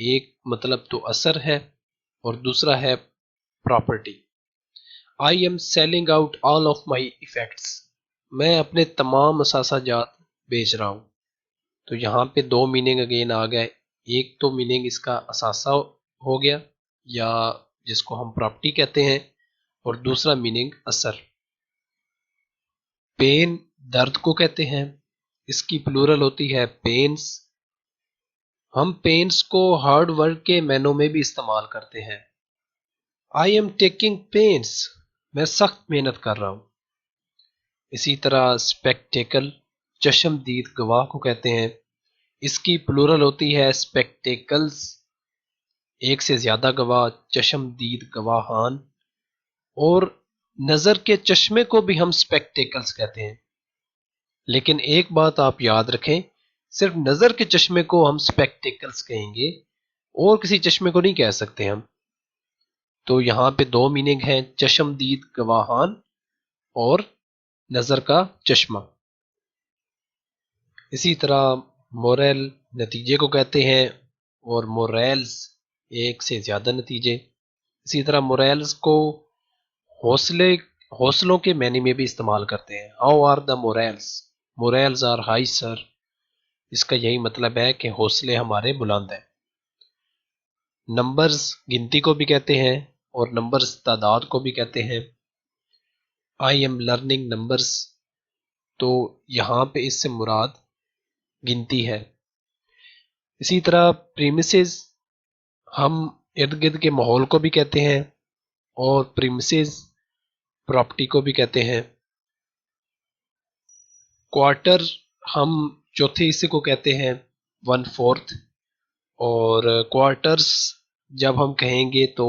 ایک مطلب تو اثر ہے اور دوسرا ہے property. I am selling out all of my effects. میں اپنے تمام اثاثہ جات بیچ رہا ہوں. تو یہاں پہ دو میننگ اگین آ گئے. ایک تو میننگ اس کا اثاثہ ہو گیا یا جس کو ہم پراپرٹی کہتے ہیں، اور دوسرا میننگ اثر. پین درد کو کہتے ہیں، اس کی پلورل ہوتی ہے پینس. ہم پینس کو ہارڈ ورک کے معنوں میں بھی استعمال کرتے ہیں. آئی ایم ٹیکنگ پینس، میں سخت محنت کر رہا ہوں. اسی طرح اسپیکٹیکل چشم دید گواہ کو کہتے ہیں، اس کی پلورل ہوتی ہے اسپیکٹیکلز. ایک سے زیادہ گواہ، چشم دید گواہان. اور نظر کے چشمے کو بھی ہم اسپیکٹیکلز کہتے ہیں. لیکن ایک بات آپ یاد رکھیں، صرف نظر کے چشمے کو ہم اسپیکٹیکلز کہیں گے اور کسی چشمے کو نہیں کہہ سکتے ہم. تو یہاں پہ دو میننگ ہیں، چشم دید گواہان اور نظر کا چشمہ. اسی طرح مورل نتیجے کو کہتے ہیں اور موریلز ایک سے زیادہ نتیجے. اسی طرح موریلز کو حوصلوں کے معنی میں بھی استعمال کرتے ہیں. How are the morales? Morales are high sir. اس کا یہی مطلب ہے کہ حوصلے ہمارے بلند ہیں. نمبرز گنتی کو بھی کہتے ہیں اور نمبرز تعداد کو بھی کہتے ہیں. آئی ایم لرننگ نمبرز، تو یہاں پہ اس سے مراد گنتی ہے. اسی طرح پریمیسز ہم ارد گرد کے ماحول کو بھی کہتے ہیں اور پریمیسز پراپرٹی کو بھی کہتے ہیں. کوارٹر ہم چوتھے حصے کو کہتے ہیں، 1/4. اور کوارٹرز جب ہم کہیں گے تو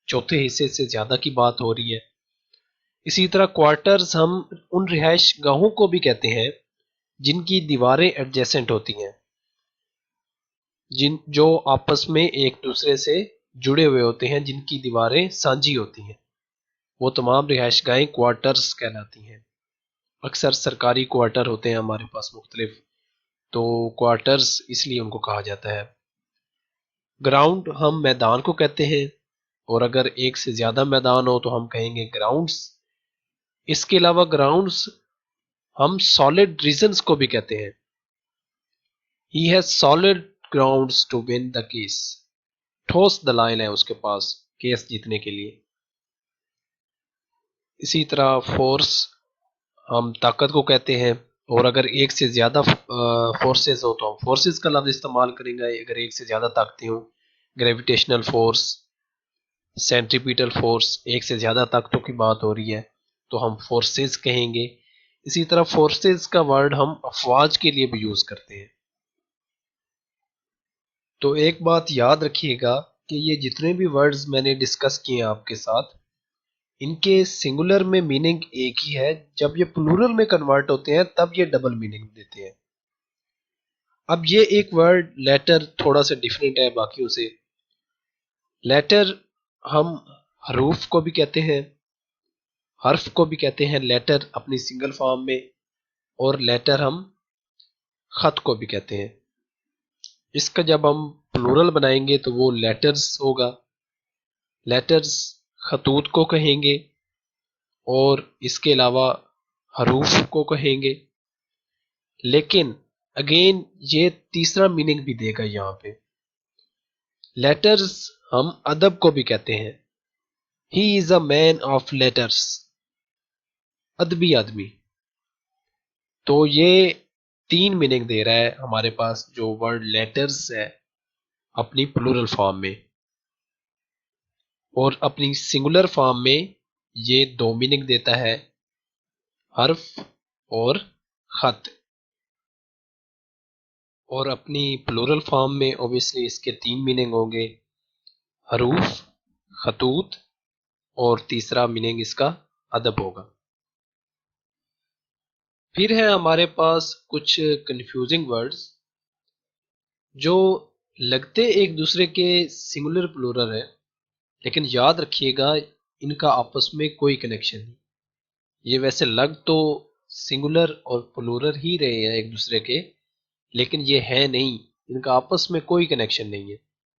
چوتھے حصے سے زیادہ کی بات ہو رہی ہے. اسی طرح کوارٹرز ہم ان رہائش گاہوں کو بھی کہتے ہیں جن کی دیواریں ایڈجیسنٹ ہوتی ہیں، جو آپس میں ایک دوسرے سے جڑے ہوئے ہوتے ہیں، جن کی دیواریں سانجھی ہوتی ہیں. وہ تمام رہائش گاہیں کوارٹرز کہلاتی ہیں. اکثر سرکاری کوارٹر ہوتے ہیں ہمارے پاس مختلف، تو کوارٹرز اس لیے ان کو کہا جاتا ہے. گراؤنڈ ہم میدان کو کہتے ہیں اور اگر ایک سے زیادہ میدان ہو تو ہم کہیں گے گراؤنڈز. اس کے علاوہ گراؤنڈز ہم سالڈ ریزنز کو بھی کہتے ہیں. He has solid grounds to win the case. ٹھوس دلائل ہے اس کے پاس کیس جیتنے کے لیے. اسی طرح فورس ہم طاقت کو کہتے ہیں اور اگر ایک سے زیادہ فورسز ہو تو ہم فورسز کا لفظ استعمال کریں گے. اگر ایک سے زیادہ طاقتیں ہوں، گریویٹیشنل فورس، سینٹریپیٹل فورس، ایک سے زیادہ طاقتوں کی بات ہو رہی ہے تو ہم فورسز کہیں گے. اسی طرح فورسز کا ورڈ ہم افواج کے لیے بھی یوز کرتے ہیں. تو ایک بات یاد رکھیے گا کہ یہ جتنے بھی ورڈز میں نے ڈسکس کیے ہیں آپ کے ساتھ، ان کے سنگولر میں میننگ ایک ہی ہے. جب یہ پلورل میں کنورٹ ہوتے ہیں تب یہ ڈبل میننگ دیتے ہیں. اب یہ ایک ورڈ لیٹر تھوڑا سا ڈیفرنٹ ہے باقیوں سے. لیٹر ہم حروف کو بھی کہتے ہیں، حرف کو بھی کہتے ہیں لیٹر اپنی سنگل فارم میں، اور لیٹر ہم خط کو بھی کہتے ہیں. اس کا جب ہم پلورل بنائیں گے تو وہ لیٹرز ہوگا. لیٹرز خطوط کو کہیں گے اور اس کے علاوہ حروف کو کہیں گے. لیکن اگین یہ تیسرا میننگ بھی دے گا یہاں پہ. لیٹرز ہم ادب کو بھی کہتے ہیں. ہی از اے مین آف لیٹرز، ادبی آدمی. تو یہ تین میننگ دے رہا ہے ہمارے پاس جو ورڈ لیٹرز ہے اپنی پلورل فارم میں، اور اپنی سنگولر فارم میں یہ دو میننگ دیتا ہے، حرف اور خط. اور اپنی پلورل فارم میں اوبیسلی اس کے تین میننگ ہوں گے، حروف، خطوط، اور تیسرا میننگ اس کا ادب ہوگا. پھر ہے ہمارے پاس کچھ کنفیوزنگ ورڈز جو لگتے ایک دوسرے کے سنگولر پلورل ہے، لیکن یاد رکھیے گا ان کا آپس میں کوئی کنیکشن نہیں. یہ ویسے لگ تو سنگولر اور پلورل ہی رہے ہیں ایک دوسرے کے، لیکن یہ ہے نہیں، ان کا آپس میں کوئی کنیکشن نہیں ہے.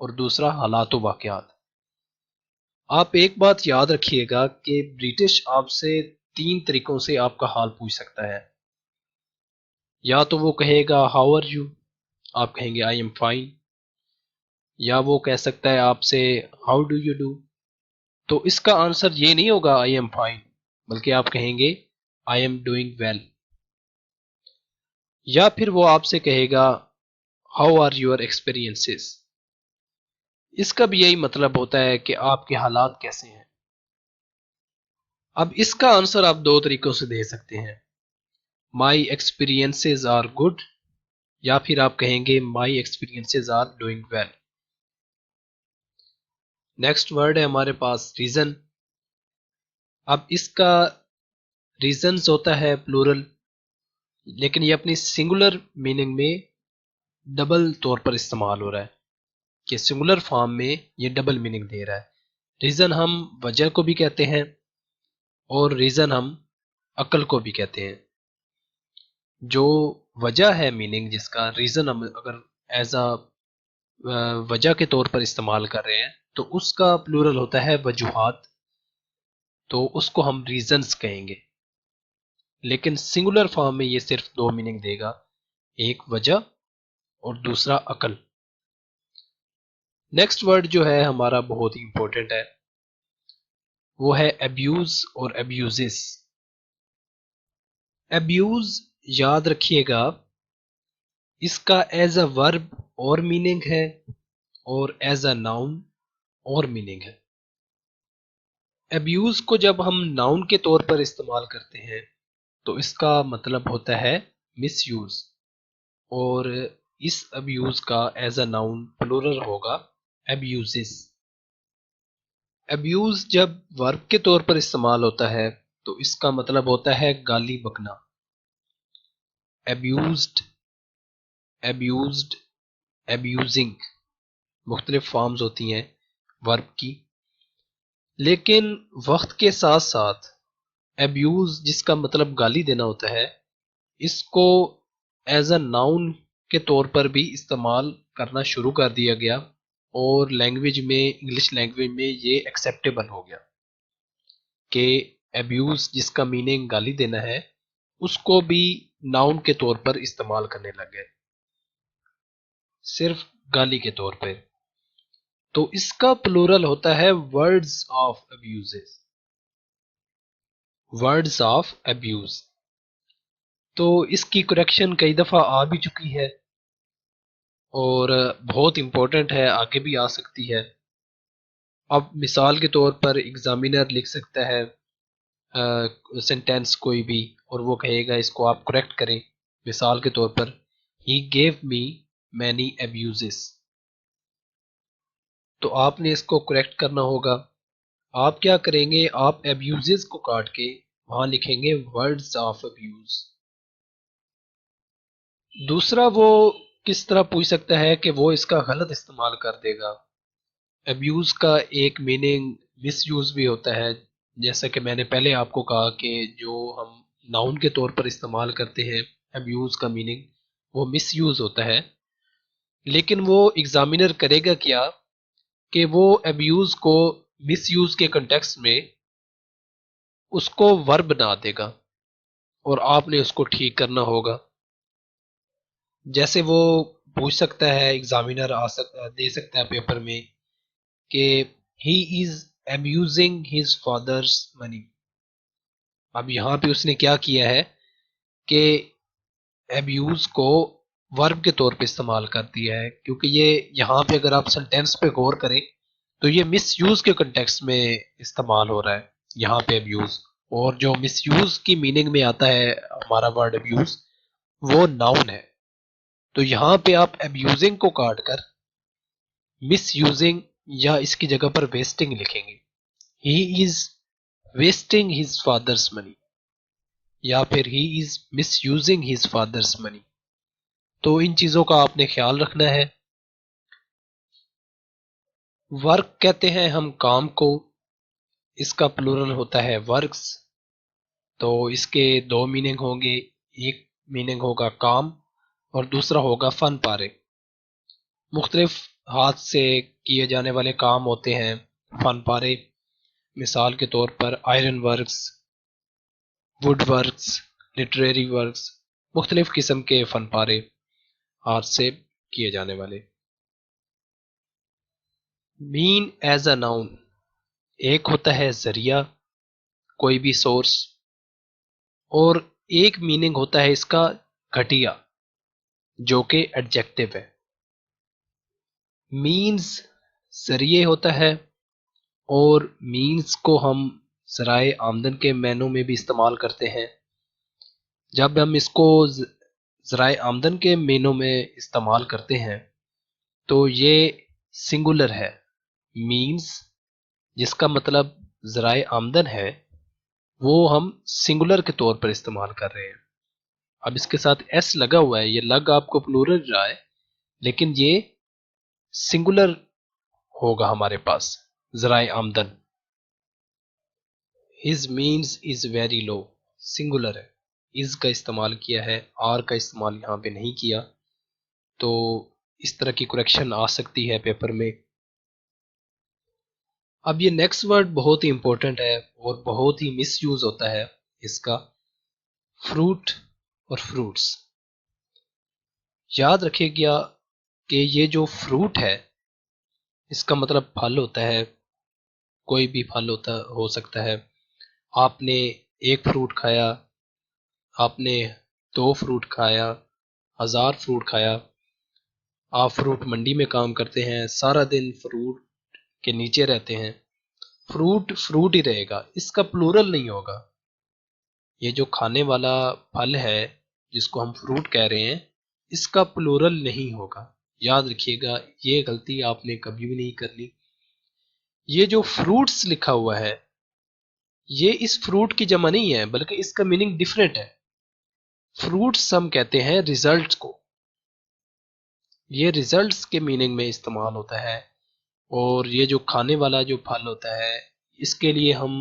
اور دوسرا حالات و واقعات۔ آپ ایک بات یاد رکھیے گا کہ برٹش آپ سے 3 طریقوں سے آپ کا حال پوچھ سکتا ہے۔ یا تو وہ کہے گا ہاؤ آر یو، آپ کہیں گے آئی ایم فائن، یا وہ کہہ سکتا ہے آپ سے ہاؤ ڈو یو ڈو، تو اس کا آنسر یہ نہیں ہوگا آئی ایم فائن، بلکہ آپ کہیں گے آئی ایم ڈوئنگ ویل۔ یا پھر وہ آپ سے کہے گا ہاؤ آر یور ایکسپیرینسز، اس کا بھی یہی مطلب ہوتا ہے کہ آپ کے حالات کیسے ہیں۔ اب اس کا آنسر آپ 2 طریقوں سے دے سکتے ہیں، مائی ایکسپیرینسز آر گڈ، یا پھر آپ کہیں گے my experiences are doing well. Next word ہے ہمارے پاس ریزن۔ اب اس کا ریزنز ہوتا ہے پلورل، لیکن یہ اپنی سنگولر میننگ میں ڈبل طور پر استعمال ہو رہا ہے کہ سنگولر فارم میں یہ ڈبل میننگ دے رہا ہے۔ ریزن ہم وجہ کو بھی کہتے ہیں اور ریزن ہم عقل کو بھی کہتے ہیں۔ جو وجہ ہے میننگ جس کا ریزن ہم اگر ایز وجہ کے طور پر استعمال کر رہے ہیں تو اس کا پلورل ہوتا ہے وجوہات، تو اس کو ہم ریزنز کہیں گے، لیکن سنگولر فارم میں یہ صرف 2 میننگ دے گا، ایک وجہ اور دوسرا عقل۔ نیکسٹ ورڈ جو ہے ہمارا بہت ہی امپورٹنٹ ہے، وہ ہے ابیوز اور ابیوزز۔ ابیوز یاد رکھیے گا اس کا ایز اے ورب اور میننگ ہے اور ایز اے ناؤن اور میننگ ہے۔ ابیوز کو جب ہم ناؤن کے طور پر استعمال کرتے ہیں تو اس کا مطلب ہوتا ہے مس یوز، اور اس ابیوز کا ایز اے ناؤن پلورل ہوگا ابیوزز۔ ابیوز جب ورب کے طور پر استعمال ہوتا ہے تو اس کا مطلب ہوتا ہے گالی بکنا۔ ابیوزڈ، ابیوزڈ، ابیوزنگ، مختلف فارمز ہوتی ہیں ورب کی، لیکن وقت کے ساتھ ساتھ ابیوز جس کا مطلب گالی دینا ہوتا ہے اس کو ایز اے ناؤن کے طور پر بھی استعمال کرنا شروع کر دیا گیا، اور لینگویج میں انگلش لینگویج میں یہ ایکسیپٹیبل ہو گیا کہ ابیوز جس کا میننگ گالی دینا ہے اس کو بھی ناؤن کے طور پر استعمال کرنے لگ گئے، صرف گالی کے طور پہ۔ تو اس کا پلورل ہوتا ہے words of abuses, words of abuse. تو اس کی کریکشن کئی دفعہ آ بھی چکی ہے اور بہت امپورٹنٹ ہے، آگے بھی آ سکتی ہے۔ اب مثال کے طور پر ایگزامینر لکھ سکتا ہے سینٹینس کوئی بھی اور وہ کہے گا اس کو آپ کریکٹ کریں، مثال کے طور پر ہی گیو می مینی ابیوزز، تو آپ نے اس کو کریکٹ کرنا ہوگا۔ آپ کیا کریں گے، آپ ابیوزز کو کاٹ کے وہاں لکھیں گے ورڈز آف ابیوز۔ دوسرا وہ کس طرح پوچھ سکتا ہے کہ وہ اس کا غلط استعمال کر دے گا۔ ابیوز کا ایک میننگ مس یوز بھی ہوتا ہے، جیسا کہ میں نے پہلے آپ کو کہا کہ جو ہم ناؤن کے طور پر استعمال کرتے ہیں ابیوز کا میننگ وہ مس یوز ہوتا ہے، لیکن وہ ایگزامینر کرے گا کیا کہ وہ ابیوز کو مس یوز کے کنٹیکسٹ میں اس کو ورب بنا دے گا اور آپ نے اس کو ٹھیک کرنا ہوگا۔ جیسے وہ پوچھ سکتا ہے ایگزامینر دے سکتا ہے پیپر میں کہ ہی از ابیوزنگ ہز فادرز منی۔ اب یہاں پہ اس نے کیا کیا ہے کہ ابیوز کو ورب کے طور پہ استعمال کر دیا ہے، کیونکہ یہ یہاں پہ اگر آپ سینٹینس پہ غور کریں تو یہ مس یوز کے کنٹیکسٹ میں استعمال ہو رہا ہے یہاں پہ ابیوز، اور جو مس یوز کی میننگ میں آتا ہے ہمارا ورڈ ابیوز وہ ناؤن ہے، تو یہاں پہ آپ ابیوزنگ کو کاٹ کر مس یوزنگ یا اس کی جگہ پر ویسٹنگ لکھیں گے، ہی از ویسٹنگ ہز فادرز منی، یا پھر ہی از مس یوزنگ ہز فادرز منی۔ تو ان چیزوں کا آپ نے خیال رکھنا ہے۔ ورک کہتے ہیں ہم کام کو، اس کا پلورل ہوتا ہے ورکس، تو اس کے 2 میننگ ہوں گے، ایک میننگ ہوگا کام اور دوسرا ہوگا فن پارے۔ مختلف ہاتھ سے کیے جانے والے کام ہوتے ہیں، فن پارے، مثال کے طور پر iron works, wood works, literary works, مختلف قسم کے فن پارے ہاتھ سے کیے جانے والے۔ مین ایز اے ناؤن، ایک ہوتا ہے ذریعہ، کوئی بھی سورس، اور ایک میننگ ہوتا ہے اس کا گھٹیا، جو کہ ایڈجیکٹو ہے۔ مینز ذریعے ہوتا ہے، اور مینز کو ہم ذرائع آمدن کے معنوں میں بھی استعمال کرتے ہیں۔ جب ہم اس کو ذرائع آمدن کے معنوں میں استعمال کرتے ہیں تو یہ سنگولر ہے۔ مینز جس کا مطلب ذرائع آمدن ہے وہ ہم سنگولر کے طور پر استعمال کر رہے ہیں۔ اب اس کے ساتھ ایس لگا ہوا ہے، یہ لگ آپ کو پلورل رہا ہے لیکن یہ سنگولر ہوگا ہمارے پاس ذرائع آمدن۔ his means is very low، singular ہے، از کا استعمال کیا ہے، آر کا استعمال یہاں پہ نہیں کیا، تو اس طرح کی کریکشن آ سکتی ہے پیپر میں۔ اب یہ نیکسٹ ورڈ بہت ہی امپورٹنٹ ہے اور بہت ہی مس یوز ہوتا ہے اس کا، فروٹ اور فروٹس۔ یاد رکھے گیا کہ یہ جو فروٹ ہے اس کا مطلب پھل ہوتا ہے، کوئی بھی پھل ہو سکتا ہے۔ آپ نے ایک فروٹ کھایا، آپ نے 2 فروٹ کھایا، 1000 فروٹ کھایا۔ آپ فروٹ منڈی میں کام کرتے ہیں، سارا دن فروٹ کے نیچے رہتے ہیں، فروٹ فروٹ ہی رہے گا، اس کا پلورل نہیں ہوگا۔ یہ جو کھانے والا پھل ہے جس کو ہم فروٹ کہہ رہے ہیں اس کا پلورل نہیں ہوگا، یاد رکھیے گا، یہ غلطی آپ نے کبھی بھی نہیں کرنی۔ یہ جو فروٹس لکھا ہوا ہے یہ اس فروٹ کی جمع نہیں ہے بلکہ اس کا میننگ ڈیفرنٹ ہے۔ فروٹس ہم کہتے ہیں ریزلٹس کو، یہ ریزلٹس کے میننگ میں استعمال ہوتا ہے، اور یہ جو کھانے والا جو پھل ہوتا ہے اس کے لیے ہم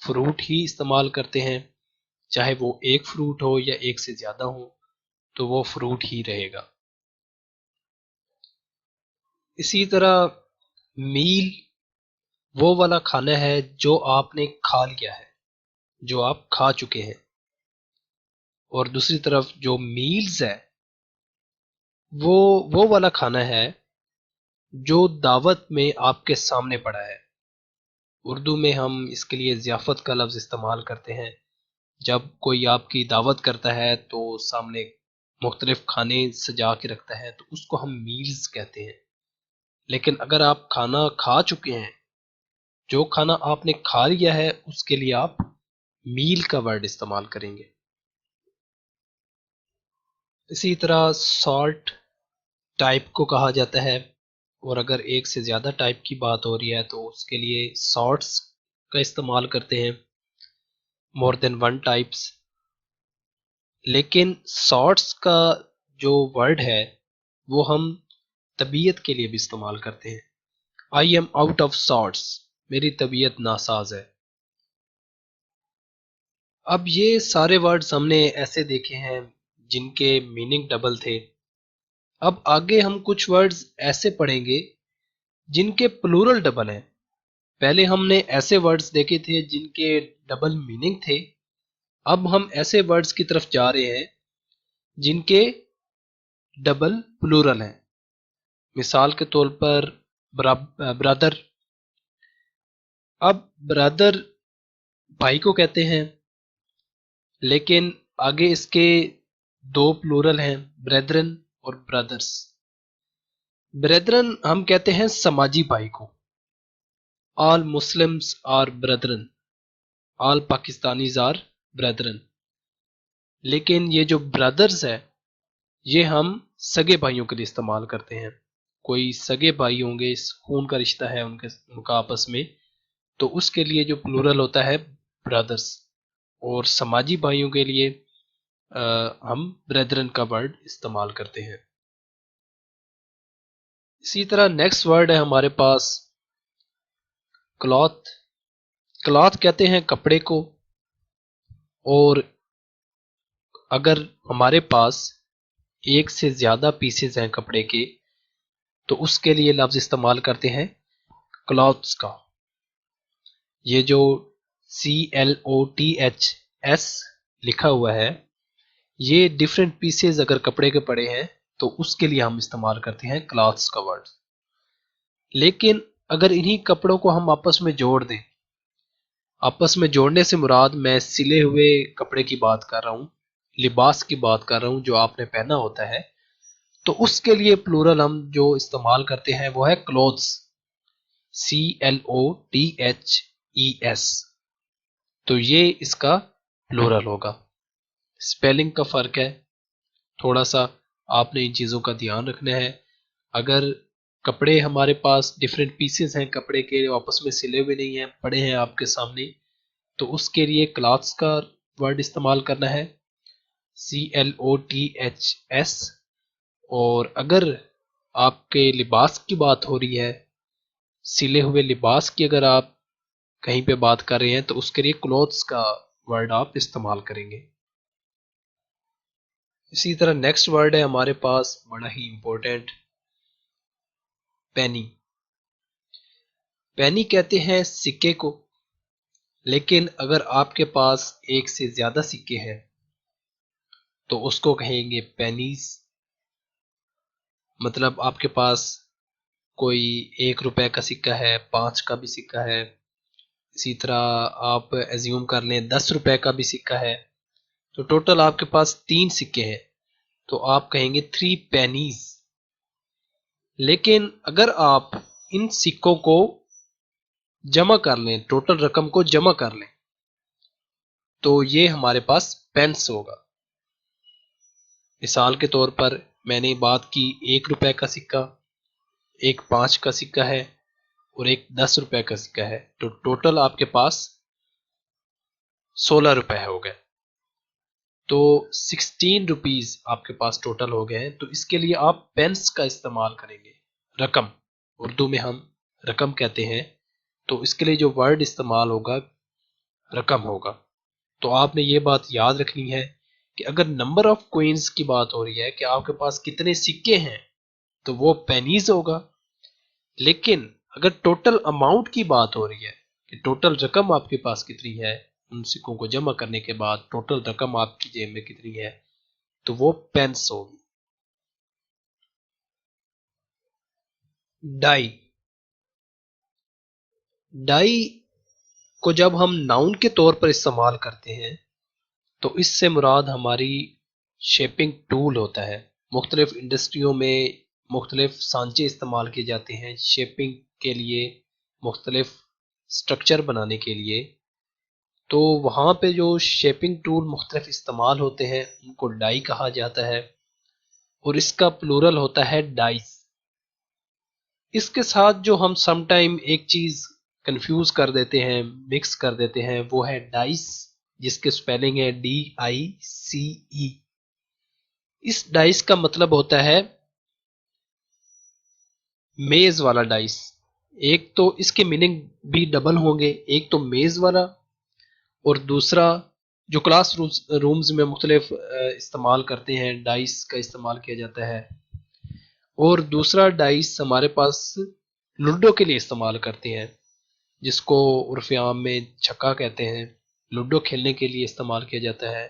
فروٹ ہی استعمال کرتے ہیں، چاہے وہ ایک فروٹ ہو یا ایک سے زیادہ ہو تو وہ فروٹ ہی رہے گا۔ اسی طرح میل وہ والا کھانا ہے جو آپ نے کھا لیا ہے، جو آپ کھا چکے ہیں، اور دوسری طرف جو میلز ہے وہ والا کھانا ہے جو دعوت میں آپ کے سامنے پڑا ہے۔ اردو میں ہم اس کے لیے ضیافت کا لفظ استعمال کرتے ہیں، جب کوئی آپ کی دعوت کرتا ہے تو سامنے مختلف کھانے سجا کے رکھتا ہے تو اس کو ہم میلز کہتے ہیں۔ لیکن اگر آپ کھانا کھا چکے ہیں، جو کھانا آپ نے کھا لیا ہے اس کے لیے آپ میل کا ورڈ استعمال کریں گے۔ اسی طرح سالٹ ٹائپ کو کہا جاتا ہے، اور اگر ایک سے زیادہ ٹائپ کی بات ہو رہی ہے تو اس کے لیے سالٹس کا استعمال کرتے ہیں، مور دین ون ٹائپس۔ لیکن سالٹس کا جو ورڈ ہے وہ ہم طبیعت کے لیے بھی استعمال کرتے ہیں۔ I am out of Salts, میری طبیعت ناساز ہے۔ اب یہ سارے ورڈز ہم نے ایسے دیکھے ہیں جن کے میننگ ڈبل تھے۔ اب آگے ہم کچھ ورڈز ایسے پڑھیں گے جن کے پلورل ڈبل ہیں۔ پہلے ہم نے ایسے ورڈز دیکھے تھے جن کے ڈبل میننگ تھے، اب ہم ایسے ورڈز کی طرف جا رہے ہیں جن کے ڈبل پلورل ہیں۔ مثال کے طور پر برادر، اب برادر بھائی کو کہتے ہیں لیکن آگے اس کے 2 پلورل ہیں، بریدرن اور برادرز۔ بریدرن ہم کہتے ہیں سماجی بھائی کو، all muslims are brethren, all Pakistanis are brethren. لیکن یہ جو برادرز ہے یہ ہم سگے بھائیوں کے لیے استعمال کرتے ہیں۔ کوئی سگے بھائی ہوں گے، خون کا رشتہ ہے ان کا آپس میں، تو اس کے لیے جو پلورل ہوتا ہے برادرز، اور سماجی بھائیوں کے لیے ہم بریدرن کا ورڈ استعمال کرتے ہیں۔ اسی طرح نیکسٹ ورڈ ہے ہمارے پاس کلاتھ۔ کلاتھ کہتے ہیں کپڑے کو، اور اگر ہمارے پاس ایک سے زیادہ پیسز ہیں کپڑے کے تو اس کے لیے لفظ استعمال کرتے ہیں کلوتھس کا. یہ جو CLOTHS لکھا ہوا ہے یہ ڈفرینٹ پیسز اگر کپڑے کے پڑے ہیں تو اس کے لیے ہم استعمال کرتے ہیں کلاتھس کا ورڈ. لیکن اگر انہی کپڑوں کو ہم آپس میں جوڑ دیں، آپس میں جوڑنے سے مراد میں سلے ہوئے کپڑے کی بات کر رہا ہوں، لباس کی بات کر رہا ہوں جو آپ نے پہنا ہوتا ہے، تو اس کے لیے پلورل ہم جو استعمال کرتے ہیں وہ ہے کلوتھس، CLOTHES. تو یہ اس کا پلورل ہوگا. اسپیلنگ کا فرق ہے تھوڑا سا، آپ نے ان چیزوں کا دھیان رکھنا ہے. اگر کپڑے ہمارے پاس ڈفرینٹ پیسز ہیں کپڑے کے، آپس میں سلے ہوئے نہیں ہیں، پڑے ہیں آپ کے سامنے، تو اس کے لیے کلاتھس کا ورڈ استعمال کرنا ہے CLOTHS. اور اگر آپ کے لباس کی بات ہو رہی ہے، سلے ہوئے لباس کی اگر آپ کہیں پہ بات کر رہے ہیں تو اس کے لیے کلوتھس کا ورڈ آپ استعمال کریں گے. اسی طرح نیکسٹ ورڈ ہے ہمارے پاس بڑا ہی امپورٹنٹ، پینی. پینی کہتے ہیں سکے کو، لیکن اگر آپ کے پاس ایک سے زیادہ سکے ہیں تو اس کو کہیں گے پینیز. مطلب آپ کے پاس کوئی 1 روپے کا سکہ ہے، 5 کا بھی سکہ ہے، اسی طرح آپ ایزیوم کر لیں 10 روپے کا بھی سکہ ہے، تو ٹوٹل آپ کے پاس 3 سکے ہیں تو آپ کہیں گے 3 پینیز. لیکن اگر آپ ان سکوں کو جمع کر لیں، ٹوٹل رقم کو جمع کر لیں، تو یہ ہمارے پاس پینس ہوگا. مثال کے طور پر میں نے بات کی 1 روپے کا سکہ، ایک 5 کا سکہ ہے اور ایک 10 روپے کا سکہ ہے، تو ٹوٹل آپ کے پاس 16 روپے ہو گئے. تو 16 روپیز آپ کے پاس ٹوٹل ہو گئے ہیں. تو اس کے لیے آپ پینس کا استعمال کریں گے، رقم، اردو میں ہم رقم کہتے ہیں، تو اس کے لیے جو ورڈ استعمال ہوگا رقم ہوگا. تو آپ نے یہ بات یاد رکھنی ہے کہ اگر نمبر آف کوئنز کی بات ہو رہی ہے کہ آپ کے پاس کتنے سکے ہیں تو وہ پینیز ہوگا. لیکن اگر ٹوٹل اماؤنٹ کی بات ہو رہی ہے کہ ٹوٹل رقم آپ کے پاس کتنی ہے، ان سکوں کو جمع کرنے کے بعد ٹوٹل رقم آپ کی جیب میں کتنی ہے، تو وہ پینس ہوگی. ڈائی. ڈائی کو جب ہم ناؤن کے طور پر استعمال کرتے ہیں تو اس سے مراد ہماری شیپنگ ٹول ہوتا ہے. مختلف انڈسٹریوں میں مختلف سانچے استعمال کیے جاتے ہیں شیپنگ کے لیے، مختلف سٹرکچر بنانے کے لیے. تو وہاں پہ جو شیپنگ ٹول مختلف استعمال ہوتے ہیں ان کو ڈائی کہا جاتا ہے، اور اس کا پلورل ہوتا ہے ڈائز. اس کے ساتھ جو ہم سم ٹائم ایک چیز کنفیوز کر دیتے ہیں، مکس کر دیتے ہیں، وہ ہے ڈائس، جس کے سپیلنگ ہے DICE. اس ڈائس کا مطلب ہوتا ہے میز والا ڈائس. ایک تو اس کے میننگ بھی ڈبل ہوں گے، ایک تو میز والا، اور دوسرا جو کلاس رومز میں مختلف استعمال کرتے ہیں ڈائس کا استعمال کیا جاتا ہے، اور دوسرا ڈائس ہمارے پاس لوڈو کے لیے استعمال کرتے ہیں جس کو عرف عام میں چھکا کہتے ہیں، لوڈو کھیلنے کے لیے استعمال کیا جاتا ہے،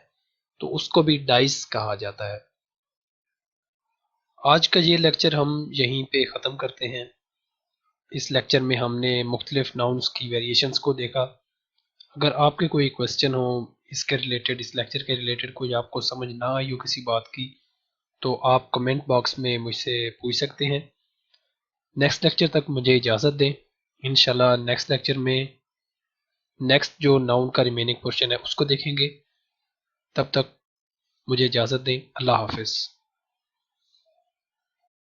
تو اس کو بھی ڈائس کہا جاتا ہے. آج کا یہ لیکچر ہم یہیں پہ ختم کرتے ہیں. اس لیکچر میں ہم نے مختلف ناؤنس کی ویریشنز کو دیکھا. اگر آپ کے کوئی کویسچن ہو اس کے ریلیٹڈ، اس لیکچر کے ریلیٹڈ، کوئی آپ کو سمجھ نہ آئی ہو کسی بات کی، تو آپ کمنٹ باکس میں مجھ سے پوچھ سکتے ہیں. نیکسٹ لیکچر تک مجھے اجازت دیں. انشاءاللہ نیکسٹ لیکچر میں نیکسٹ جو ناؤن کا ریمیننگ پورشن ہے اس کو دیکھیں گے. تب تک مجھے اجازت دیں. اللہ حافظ.